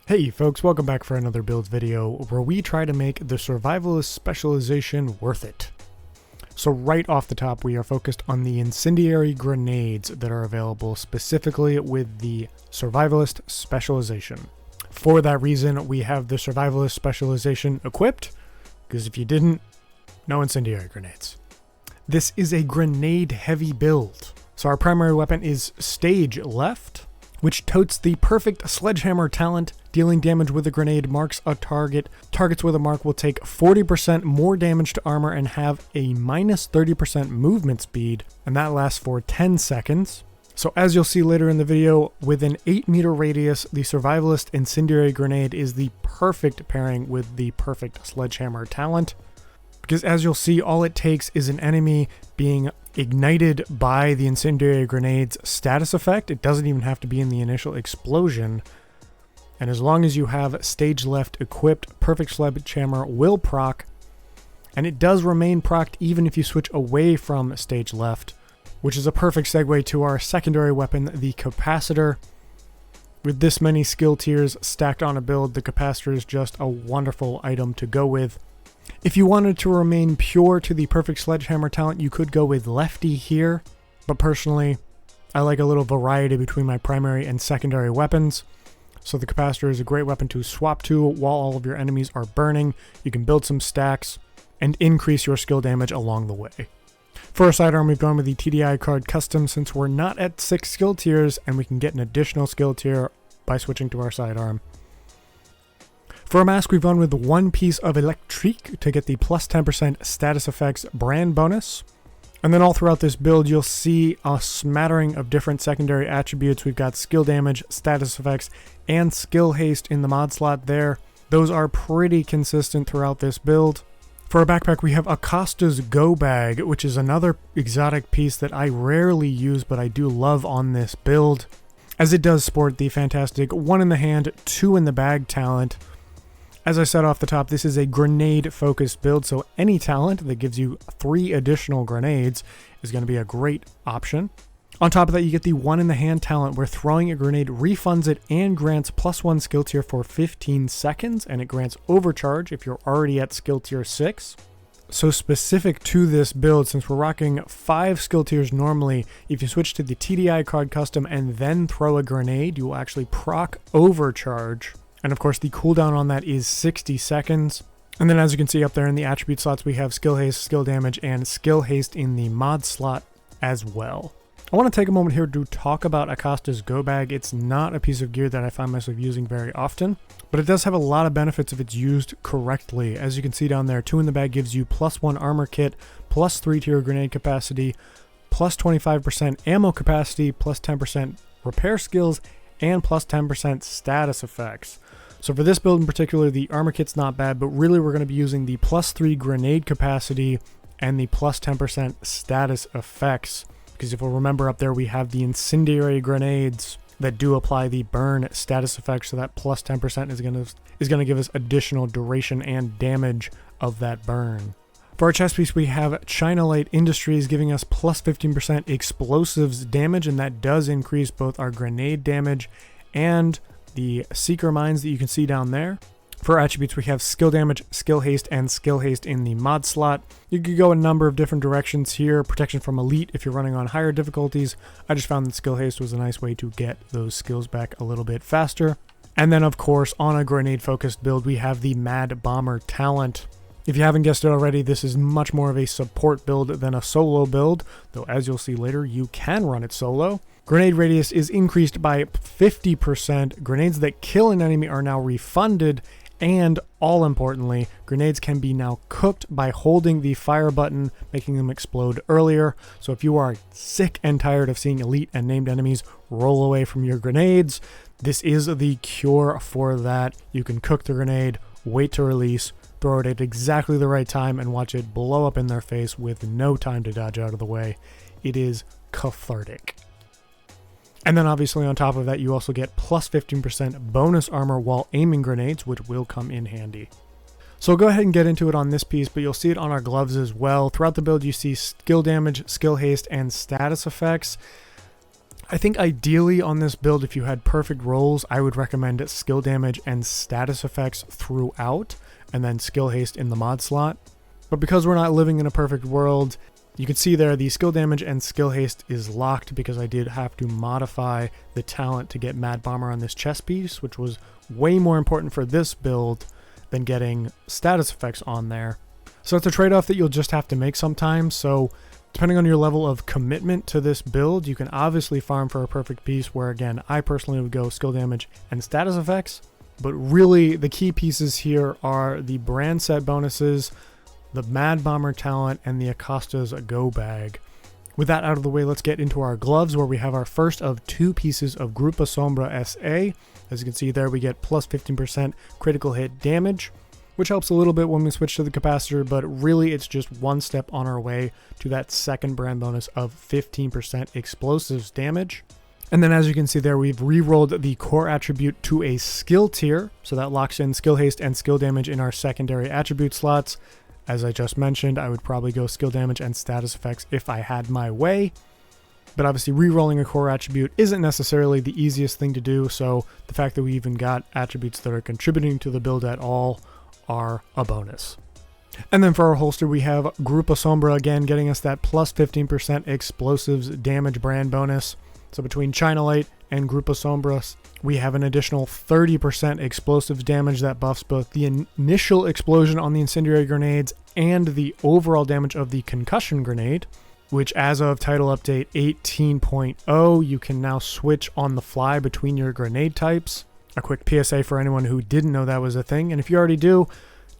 Hey folks, welcome back for another build video where we try to make the survivalist specialization worth it. So right off the top, we are focused on the incendiary grenades that are available specifically with the survivalist specialization. For that reason, we have the survivalist specialization equipped, because if you didn't, no incendiary grenades. This is a grenade heavy build. So our primary weapon is stage left, which totes the perfect Sledgehammer talent. Dealing damage with a grenade marks a target. Targets with a mark will take 40% more damage to armor and have a minus 30% movement speed, and that lasts for 10 seconds. So as you'll see later in the video, with an 8-meter radius, the survivalist incendiary grenade is the perfect pairing with the perfect Sledgehammer talent. Because as you'll see, all it takes is an enemy being ignited by the incendiary grenade's status effect. It doesn't even have to be in the initial explosion. And as long as you have stage left equipped, perfect Sledgehammer will proc. And it does remain procced even if you switch away from stage left, which is a perfect segue to our secondary weapon, the capacitor. With this many skill tiers stacked on a build, the capacitor is just a wonderful item to go with. If you wanted to remain pure to the perfect Sledgehammer talent, you could go with lefty here. But personally, I like a little variety between my primary and secondary weapons. So the capacitor is a great weapon to swap to while all of your enemies are burning. You can build some stacks and increase your skill damage along the way. For our sidearm, we've gone with the TDI card custom since we're not at 6 skill tiers and we can get an additional skill tier by switching to our sidearm. For a mask, we've gone with one piece of Electrique to get the plus 10% status effects brand bonus. And then all throughout this build, you'll see a smattering of different secondary attributes. We've got skill damage, status effects, and skill haste in the mod slot there. Those are pretty consistent throughout this build. For our backpack, we have Acosta's Go Bag, which is another exotic piece that I rarely use, but I do love on this build, as it does sport the fantastic 1 in the hand, 2 in the bag talent. As I said off the top, this is a grenade-focused build, so any talent that gives you 3 additional grenades is going to be a great option. On top of that, you get the 1 in the hand talent, where throwing a grenade refunds it and grants +1 skill tier for 15 seconds, and it grants overcharge if you're already at skill tier 6. So specific to this build, since we're rocking 5 skill tiers normally, if you switch to the TDI card custom and then throw a grenade, you will actually proc overcharge. And of course, the cooldown on that is 60 seconds. And then as you can see up there in the attribute slots, we have skill haste, skill damage, and skill haste in the mod slot as well. I want to take a moment here to talk about Acosta's Go Bag. It's not a piece of gear that I find myself using very often, but it does have a lot of benefits if it's used correctly. As you can see down there, 2 in the bag gives you +1 armor kit, +3 tier grenade capacity, +25% ammo capacity, +10% repair skills, and +10% status effects. So for this build in particular, the armor kit's not bad, but really we're going to be using the +3 grenade capacity and the +10% status effects. Because if you'll remember up there, we have the incendiary grenades that do apply the burn status effects, so that +10% is going to give us additional duration and damage of that burn. For our chest piece, we have China Light Industries giving us +15% explosives damage, and that does increase both our grenade damage and the seeker mines that you can see down there. For attributes, we have skill damage, skill haste, and skill haste in the mod slot. You could go a number of different directions here. Protection from elite if you're running on higher difficulties. I just found that skill haste was a nice way to get those skills back a little bit faster. And then of course, on a grenade focused build, we have the Mad Bomber talent. If you haven't guessed it already, this is much more of a support build than a solo build, though as you'll see later, you can run it solo. Grenade radius is increased by 50%. Grenades that kill an enemy are now refunded, and all importantly, grenades can be now cooked by holding the fire button, making them explode earlier. So if you are sick and tired of seeing elite and named enemies roll away from your grenades, this is the cure for that. You can cook the grenade, wait to release, throw it at exactly the right time, and watch it blow up in their face with no time to dodge out of the way. It is cathartic. And then obviously on top of that, you also get +15% bonus armor while aiming grenades, which will come in handy. So I'll go ahead and get into it on this piece, but you'll see it on our gloves as well. Throughout the build, you see skill damage, skill haste, and status effects. I think ideally on this build, if you had perfect rolls, I would recommend skill damage and status effects throughout, and then skill haste in the mod slot. But because we're not living in a perfect world, you can see there the skill damage and skill haste is locked because I did have to modify the talent to get Mad Bomber on this chest piece, which was way more important for this build than getting status effects on there. So it's a trade-off that you'll just have to make sometimes. So depending on your level of commitment to this build, you can obviously farm for a perfect piece where, again, I personally would go skill damage and status effects. But really the key pieces here are the brand set bonuses, the Mad Bomber talent, and the Acosta's go bag. With that out of the way, let's get into our gloves, where we have our first of 2 pieces of Grupo Sombra SA. As you can see there, we get plus 15% critical hit damage, which helps a little bit when we switch to the capacitor, but really it's just one step on our way to that second brand bonus of 15% explosives damage. And then as you can see there, we've re-rolled the core attribute to a skill tier, so that locks in skill haste and skill damage in our secondary attribute slots. As I just mentioned, I would probably go skill damage and status effects if I had my way. But obviously re-rolling a core attribute isn't necessarily the easiest thing to do, so the fact that we even got attributes that are contributing to the build at all are a bonus. And then for our holster, we have Grupo Sombra again, getting us that plus 15% explosives damage brand bonus. So between China Light and Grupo Sombra, we have an additional 30% explosives damage that buffs both the initial explosion on the incendiary grenades and the overall damage of the concussion grenade, which as of title update 18.0, you can now switch on the fly between your grenade types. A quick PSA for anyone who didn't know that was a thing, and if you already do,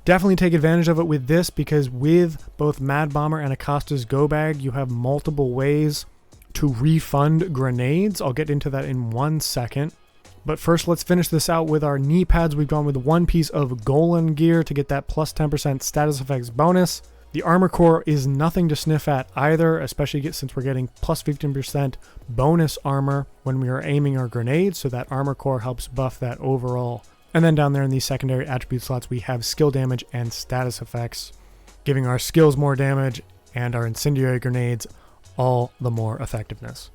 definitely take advantage of it with this, because with both Mad Bomber and Acosta's go bag, you have multiple ways to refund grenades. I'll get into that in 1 second. But first, let's finish this out with our knee pads. We've gone with 1 piece of Golan gear to get that plus 10% status effects bonus. The armor core is nothing to sniff at either, especially since we're getting plus 15% bonus armor when we are aiming our grenades, so that armor core helps buff that overall. And then down there in these secondary attribute slots, we have skill damage and status effects, giving our skills more damage and our incendiary grenades all the more effectiveness.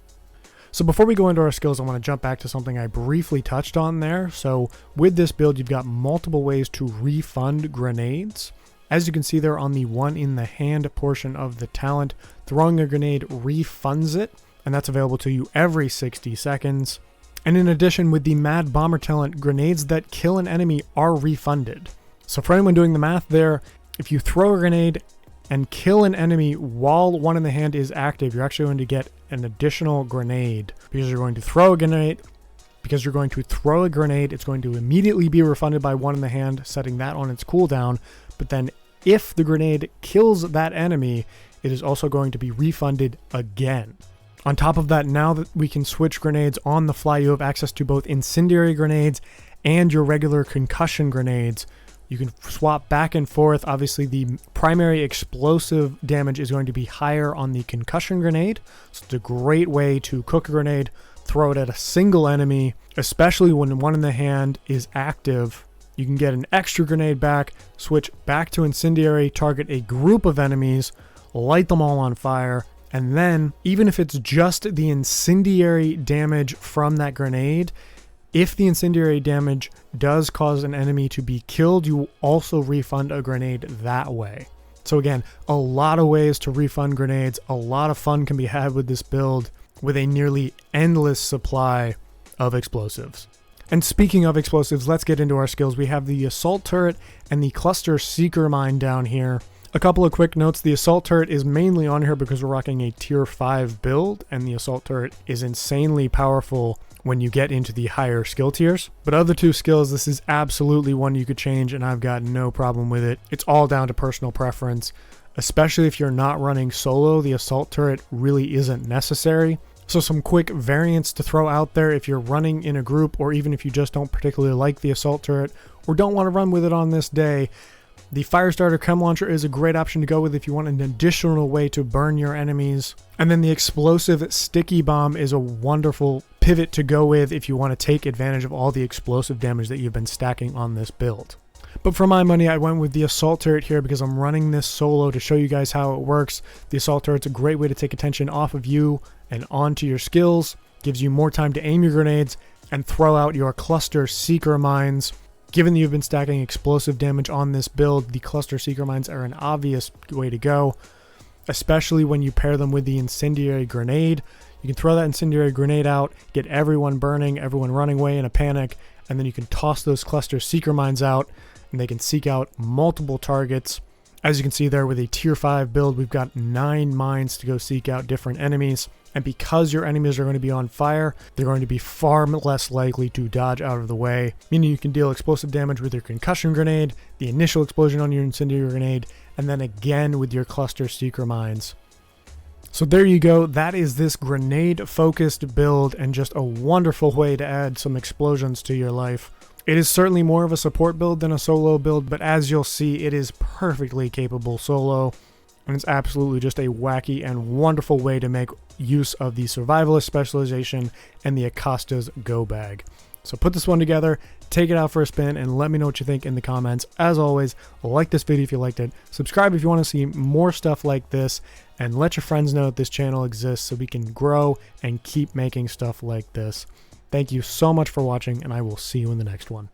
So before we go into our skills, I want to jump back to something I briefly touched on there. So with this build, you've got multiple ways to refund grenades. As you can see there on the one in the hand portion of the talent, throwing a grenade refunds it, and that's available to you every 60 seconds. And in addition, with the Mad Bomber talent, grenades that kill an enemy are refunded. So for anyone doing the math there, if you throw a grenade and kill an enemy while one in the hand is active, you're actually going to get an additional grenade, because you're going to throw a grenade. It's going to immediately be refunded by one in the hand, setting that on its cooldown. But then if the grenade kills that enemy, it is also going to be refunded again. On top of that, now that we can switch grenades on the fly, you have access to both incendiary grenades and your regular concussion grenades. You can swap back and forth. Obviously, the primary explosive damage is going to be higher on the concussion grenade. So it's a great way to cook a grenade, throw it at a single enemy, especially when one in the hand is active. You can get an extra grenade back, switch back to incendiary, target a group of enemies, light them all on fire, and then, even if it's just the incendiary damage from that grenade, if the incendiary damage does cause an enemy to be killed, you will also refund a grenade that way. So again, a lot of ways to refund grenades. A lot of fun can be had with this build with a nearly endless supply of explosives. And speaking of explosives, let's get into our skills. We have the Assault Turret and the Cluster Seeker Mine down here. A couple of quick notes. The Assault Turret is mainly on here because we're rocking a tier 5 build, and the Assault Turret is insanely powerful when you get into the higher skill tiers. But of the 2 skills, this is absolutely one you could change, and I've got no problem with it. It's all down to personal preference, especially if you're not running solo. The Assault Turret really isn't necessary. So some quick variants to throw out there if you're running in a group, or even if you just don't particularly like the Assault Turret or don't want to run with it on this day. The Firestarter Chem Launcher is a great option to go with if you want an additional way to burn your enemies. And then the Explosive Sticky Bomb is a wonderful pivot to go with if you want to take advantage of all the explosive damage that you've been stacking on this build. But for my money, I went with the Assault Turret here because I'm running this solo to show you guys how it works. The Assault Turret's a great way to take attention off of you and onto your skills. gives you more time to aim your grenades and throw out your cluster seeker mines. Given that you've been stacking explosive damage on this build, the cluster seeker mines are an obvious way to go, especially when you pair them with the incendiary grenade. You can throw that incendiary grenade out, get everyone burning, everyone running away in a panic, and then you can toss those cluster seeker mines out, and they can seek out multiple targets. As you can see there, with a tier 5 build, we've got 9 mines to go seek out different enemies. And because your enemies are going to be on fire, they're going to be far less likely to dodge out of the way, meaning you can deal explosive damage with your concussion grenade, the initial explosion on your incendiary grenade, and then again with your cluster seeker mines. So there you go, that is this grenade focused build, and just a wonderful way to add some explosions to your life. It is certainly more of a support build than a solo build, but as you'll see, it is perfectly capable solo, and it's absolutely just a wacky and wonderful way to make use of the survivalist specialization and the Acosta's go bag. So put this one together, take it out for a spin, and let me know what you think in the comments. As always, like this video if you liked it, subscribe if you want to see more stuff like this, and let your friends know that this channel exists so we can grow and keep making stuff like this. Thank you so much for watching, and I will see you in the next one.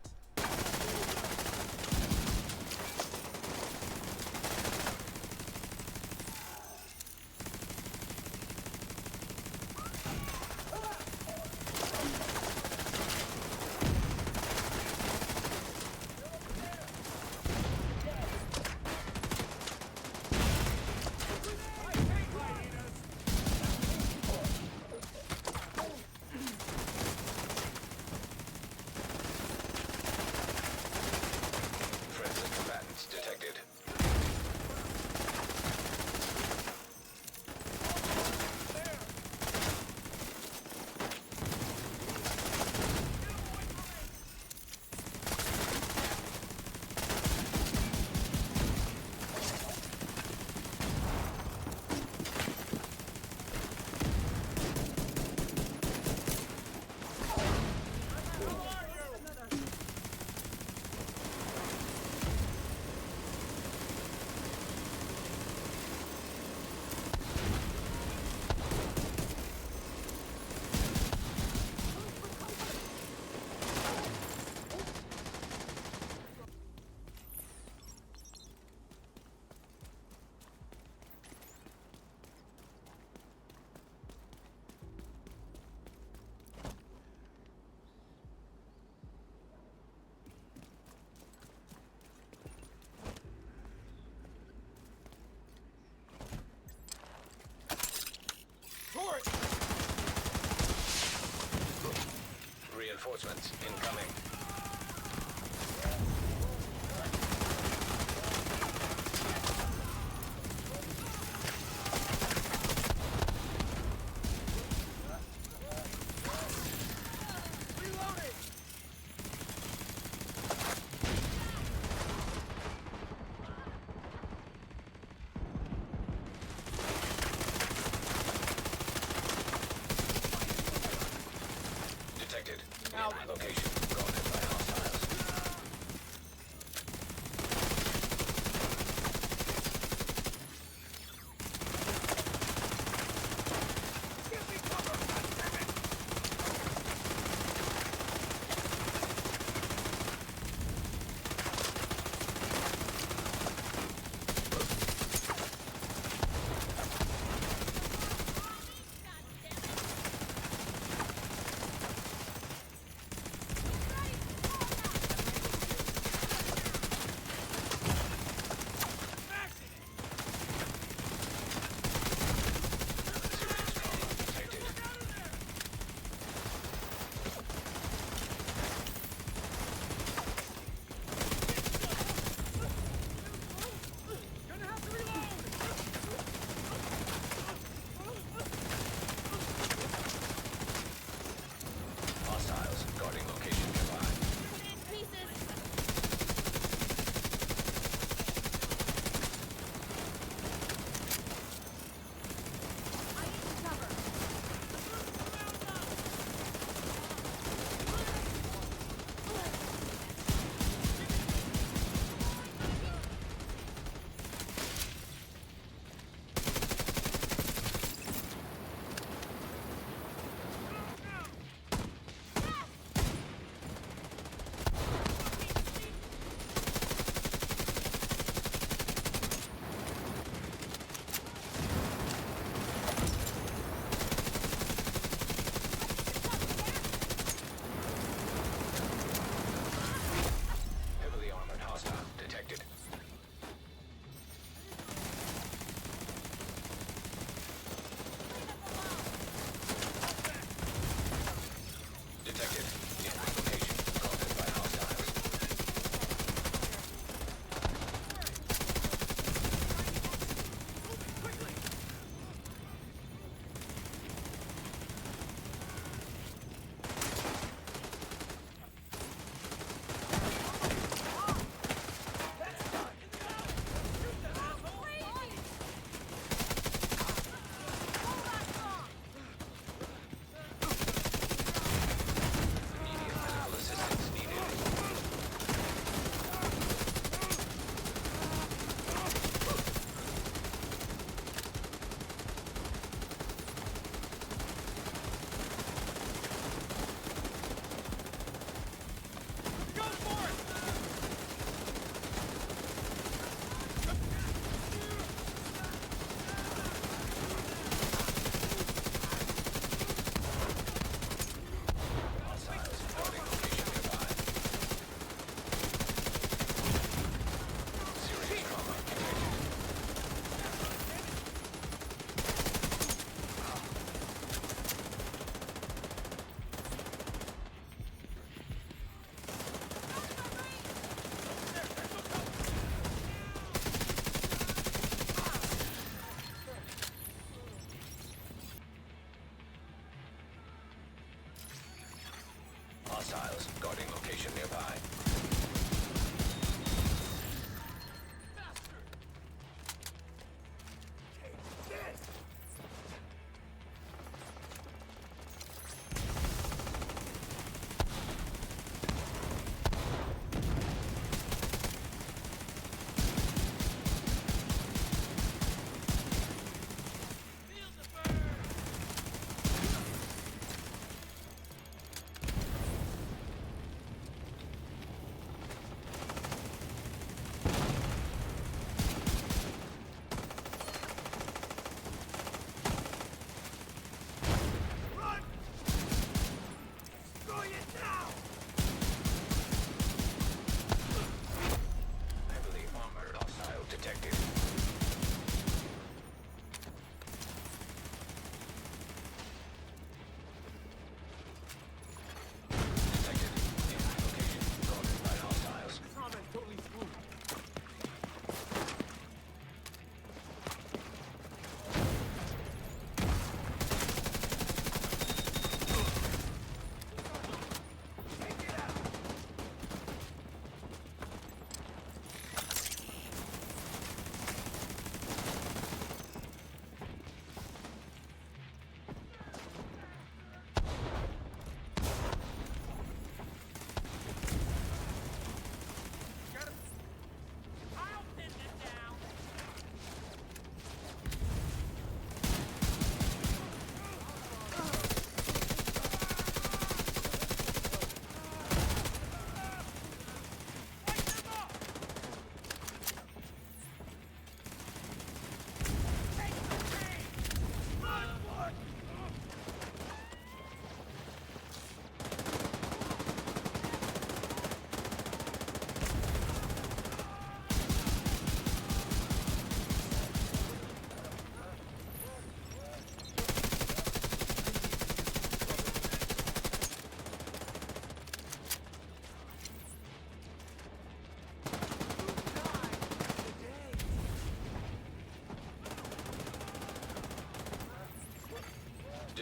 Reinforcements incoming. Detected. Location.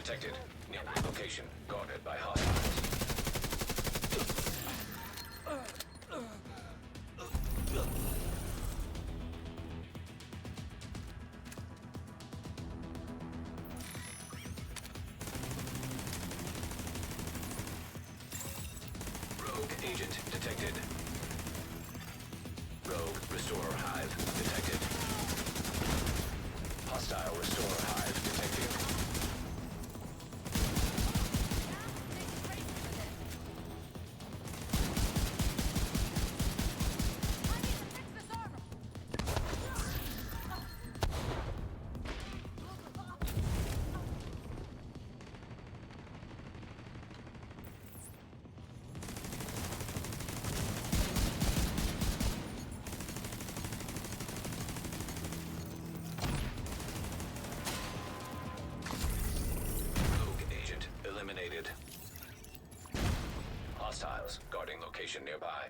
detected. Nearby location guarded by hostiles. Rogue agent detected. Rogue Restorer Hive detected. Hostile Restorer Hive detected. Rogue agent eliminated. Hostiles guarding location nearby.